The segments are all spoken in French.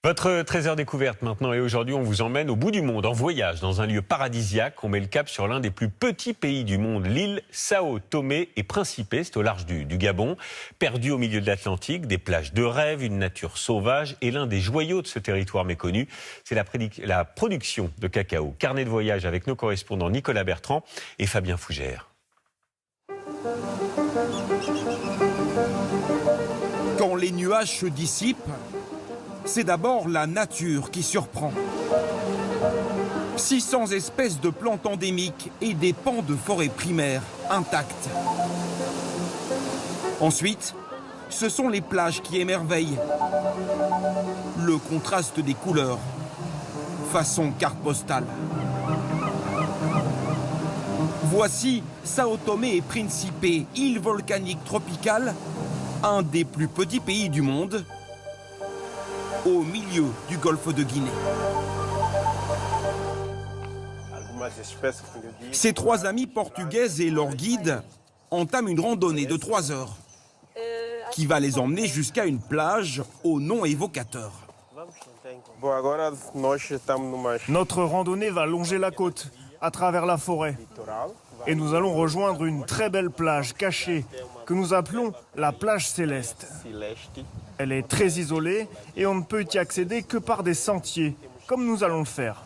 Votre trésor découverte maintenant, et aujourd'hui on vous emmène au bout du monde en voyage dans un lieu paradisiaque. On met le cap sur l'un des plus petits pays du monde, l'île Sao Tomé et Principe, c'est au large du Gabon. Perdu au milieu de l'Atlantique, des plages de rêve, une nature sauvage et l'un des joyaux de ce territoire méconnu, c'est la production de cacao. Carnet de voyage avec nos correspondants Nicolas Bertrand et Fabien Fougère. Quand les nuages se dissipent, c'est d'abord la nature qui surprend. 600 espèces de plantes endémiques et des pans de forêt primaire intacts. Ensuite, ce sont les plages qui émerveillent. Le contraste des couleurs, façon carte postale. Voici Sao Tomé et Principe, île volcanique tropicale, un des plus petits pays du monde, au milieu du golfe de Guinée. Ces trois amies portugaises et leur guide entament une randonnée de 3 heures qui va les emmener jusqu'à une plage au nom évocateur. Notre randonnée va longer la côte, à travers la forêt. Et nous allons rejoindre une très belle plage cachée que nous appelons la plage céleste. Elle est très isolée et on ne peut y accéder que par des sentiers, comme nous allons le faire.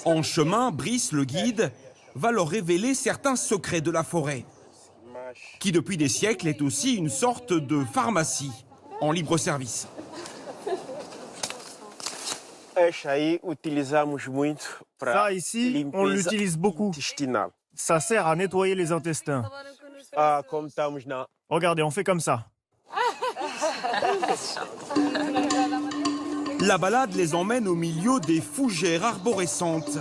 En chemin, Brice, le guide, va leur révéler certains secrets de la forêt, qui depuis des siècles est aussi une sorte de pharmacie en libre service. Ça, ici, on l'utilise beaucoup. Ça sert à nettoyer les intestins. Regardez, on fait comme ça. La balade les emmène au milieu des fougères arborescentes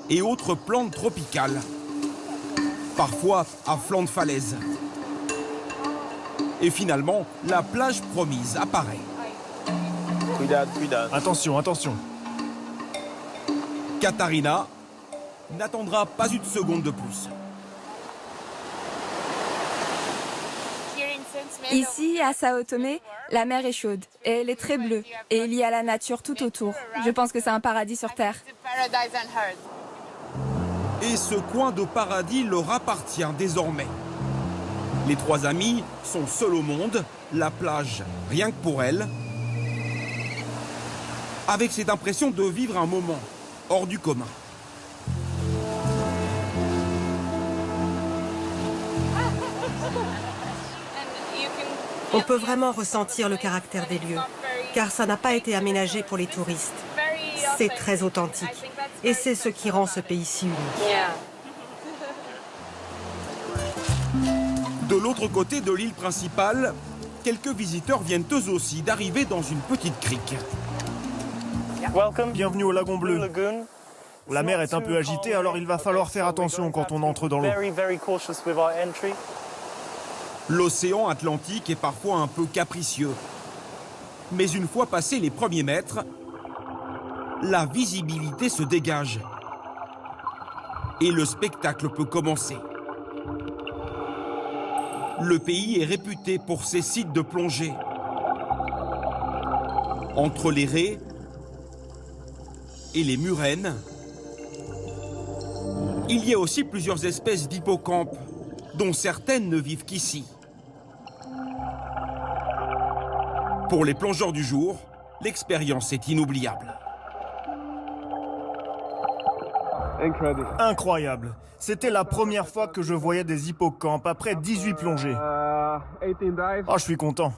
et autres plantes tropicales, parfois à flanc de falaise. Et finalement, la plage promise apparaît. Attention, attention. Katharina n'attendra pas une seconde de plus. Ici, à Sao Tomé, la mer est chaude et elle est très bleue. Et il y a la nature tout autour. Je pense que c'est un paradis sur Terre. Et ce coin de paradis leur appartient désormais. Les trois amies sont seules au monde, la plage rien que pour elles, avec cette impression de vivre un moment hors du commun. On peut vraiment ressentir le caractère des lieux, car ça n'a pas été aménagé pour les touristes. C'est très authentique, et c'est ce qui rend ce pays si unique. De l'autre côté de l'île principale, quelques visiteurs viennent eux aussi d'arriver dans une petite crique. Bienvenue au Lagon Bleu. La mer est un peu agitée, alors il va falloir faire attention quand on entre dans l'eau. L'océan Atlantique est parfois un peu capricieux. Mais une fois passés les premiers mètres, la visibilité se dégage. Et le spectacle peut commencer. Le pays est réputé pour ses sites de plongée. Entre les raies et les murènes, il y a aussi plusieurs espèces d'hippocampes, dont certaines ne vivent qu'ici. Pour les plongeurs du jour, l'expérience est inoubliable. Incroyable. C'était la première fois que je voyais des hippocampes après 18 plongées. Oh, je suis content.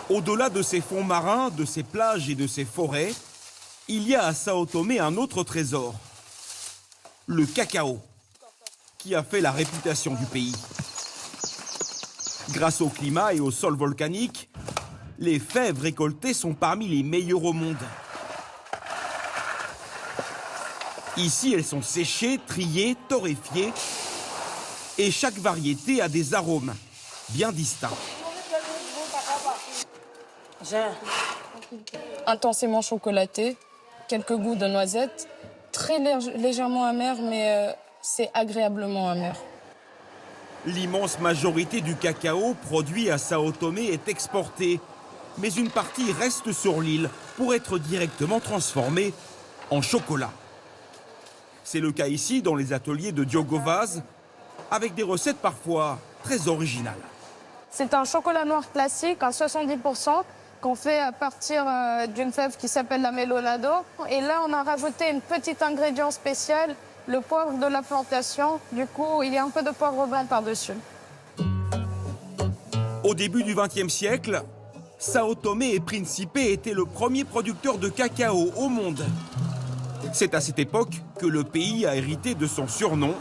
Au-delà de ces fonds marins, de ces plages et de ces forêts, il y a à Sao Tomé un autre trésor, le cacao, qui a fait la réputation du pays. Grâce au climat et au sol volcanique, les fèves récoltées sont parmi les meilleures au monde. Ici, elles sont séchées, triées, torréfiées, et chaque variété a des arômes bien distincts. Intensément chocolaté, quelques goûts de noisettes, très légèrement amer, mais c'est agréablement amer. L'immense majorité du cacao produit à Sao Tomé est exportée, mais une partie reste sur l'île pour être directement transformée en chocolat. C'est le cas ici dans les ateliers de Diogo Vaz, avec des recettes parfois très originales. C'est un chocolat noir classique à 70% qu'on fait à partir d'une fève qui s'appelle la melonado. Et là, on a rajouté une petite ingrédient spécial, le poivre de la plantation. Du coup, il y a un peu de poivre blanc par-dessus. Au début du XXe siècle, Sao Tomé et Principe étaient le premier producteur de cacao au monde. C'est à cette époque que le pays a hérité de son surnom,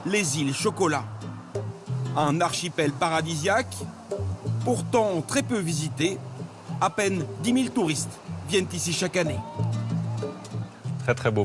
les îles Chocolat. Un archipel paradisiaque, pourtant très peu visité. À peine 10 000 touristes viennent ici chaque année. Très très beau.